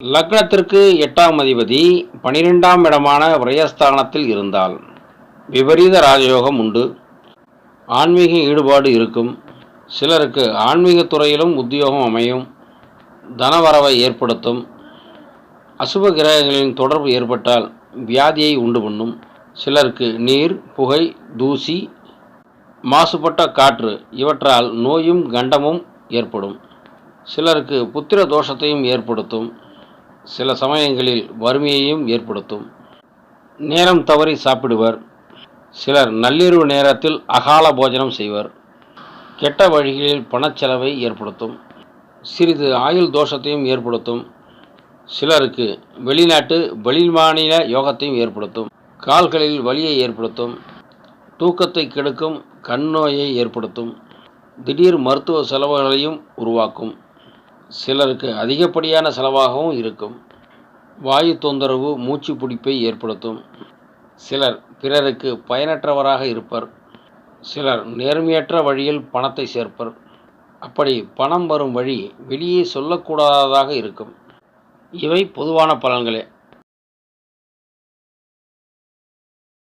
லக்னத்திற்கு 8ஆம் அதிபதி 12ஆம் இடமான விரயஸ்தானத்தில் இருந்தால் விபரீத ராஜயோகம் உண்டு. ஆன்மீக ஈடுபாடு இருக்கும். சிலருக்கு ஆன்மீக துறையிலும் உத்தியோகம் அமையும். தனவரவை ஏற்படுத்தும். அசுப கிரகங்களின் தொடர்பு ஏற்பட்டால் வியாதியை உண்டு பண்ணும். சிலருக்கு நீர், புகை, தூசி, மாசுபட்ட காற்று இவற்றால் நோயும் கண்டமும் ஏற்படும். சிலருக்கு புத்திர தோஷத்தையும் ஏற்படுத்தும். சில சமயங்களில் வறுமையையும் ஏற்படுத்தும். நேரம் தவறி சாப்பிடுவர். சிலர் நள்ளிரவு நேரத்தில் அகால போஜனம் செய்வர். கெட்ட வழிகளில் பணச்செலவை ஏற்படுத்தும். சிறிது ஆயுள் தோஷத்தையும் ஏற்படுத்தும். சிலருக்கு வெளிநாட்டு வெளிமாநில யோகத்தையும் ஏற்படுத்தும். கால்களில் வலியை ஏற்படுத்தும். தூக்கத்தை கெடுக்கும். கண் நோயை ஏற்படுத்தும். திடீர் மருத்துவ செலவுகளையும் உருவாக்கும். சிலருக்கு அதிகப்படியான செலவாகவும் இருக்கும். வாயு தொந்தரவு, மூச்சு பிடிப்பை ஏற்படுத்தும். சிலர் பிறருக்கு பயனற்றவராக இருப்பர். சிலர் நேர்மையற்ற வழியில் பணத்தை சேர்ப்பர். அப்படி பணம் வரும் வழி வெளியே சொல்லக்கூடாததாக இருக்கும். இவை பொதுவான பலன்களே.